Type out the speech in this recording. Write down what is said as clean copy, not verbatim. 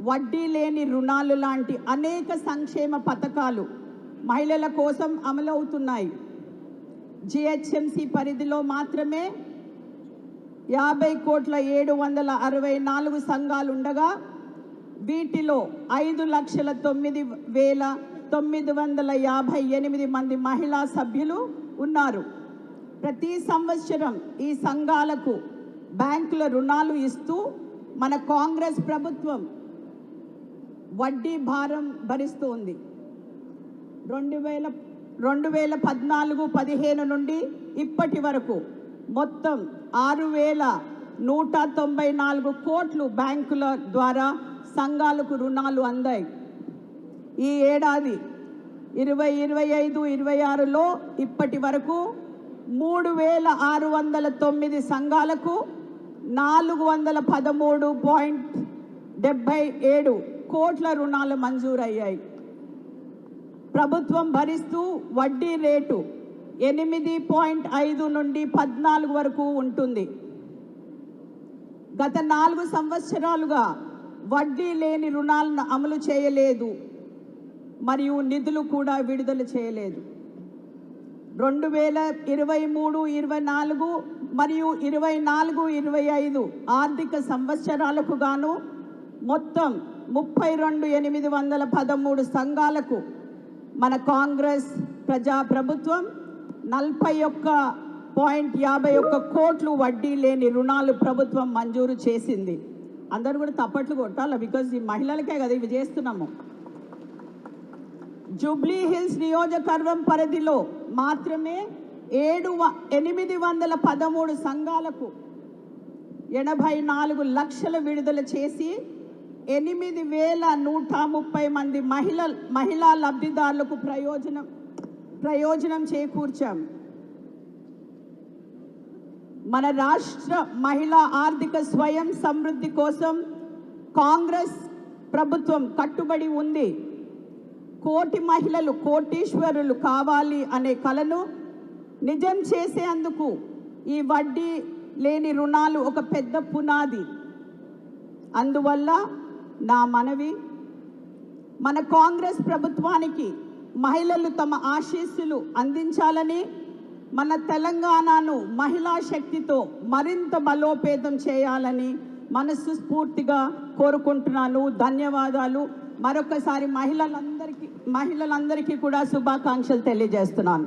వడ్డీ లేని రుణాలు లాంటి అనేక సంక్షేమ పథకాలు మహిళల కోసం అమలవుతున్నాయి. జిహెచ్ఎంసి పరిధిలో మాత్రమే 50,764 సంఘాలు ఉండగా వీటిలో 5,09,958 మంది మహిళా సభ్యులు ఉన్నారు. ప్రతి సంవత్సరం ఈ సంఘాలకు బ్యాంకుల రుణాలు ఇస్తూ మన కాంగ్రెస్ ప్రభుత్వం వడ్డీ భారం భరిస్తుంది. 2014-15 నుండి ఇప్పటి వరకు మొత్తం 6,194 కోట్లు బ్యాంకుల ద్వారా సంఘాలకు రుణాలు అందాయి. ఈ ఏడాది 2025-26లో ఇప్పటి వరకు 3,609 సంఘాలకు 413.77 కోట్ల రుణాలు మంజూరయ్యాయి. ప్రభుత్వం భరిస్తూ వడ్డీ రేటు 8.5 నుండి 14 వరకు ఉంటుంది. గత 4 సంవత్సరాలుగా వడ్డీ లేని రుణాలను అమలు చేయలేదు మరియు నిధులు కూడా విడుదల చేయలేదు. 2023-24 మరియు 24-25 ఆర్థిక సంవత్సరాలకు గాను మొత్తం 32,813 సంఘాలకు మన కాంగ్రెస్ ప్రభుత్వం 41.51 కోట్లు వడ్డీ లేని రుణాలు ప్రభుత్వం మంజూరు చేసింది. అందరూ కూడా తప్పట్లు కొట్టాలి, బికాజ్ ఈ మహిళలకే కదా ఇవి చేస్తున్నాము. జూబ్లీ హిల్స్ నియోజకవర్గం పరిధిలో మాత్రమే 813 సంఘాలకు 84 లక్షలు విడుదల చేసి 8,130 మంది మహిళా లబ్ధిదారులకు ప్రయోజనం చేకూర్చాం. మన రాష్ట్ర మహిళా ఆర్థిక స్వయం సమృద్ధి కోసం కాంగ్రెస్ ప్రభుత్వం కట్టుబడి ఉంది. కోటి మహిళలు కోటీశ్వరులు కావాలి అనే కలను నిజం చేసేందుకు ఈ వడ్డీ లేని రుణాలు ఒక పెద్ద పునాది. అందువల్ల నా మనవి, మన కాంగ్రెస్ ప్రభుత్వానికి మహిళలు తమ ఆశీస్సులు అందించాలని, మన తెలంగాణను మహిళా శక్తితో మరింత బలోపేతం చేయాలని మనస్ఫూర్తిగా కోరుకుంటున్నాను. ధన్యవాదాలు. మరొకసారి మహిళలందరికీ కూడా శుభాకాంక్షలు తెలియజేస్తున్నాను.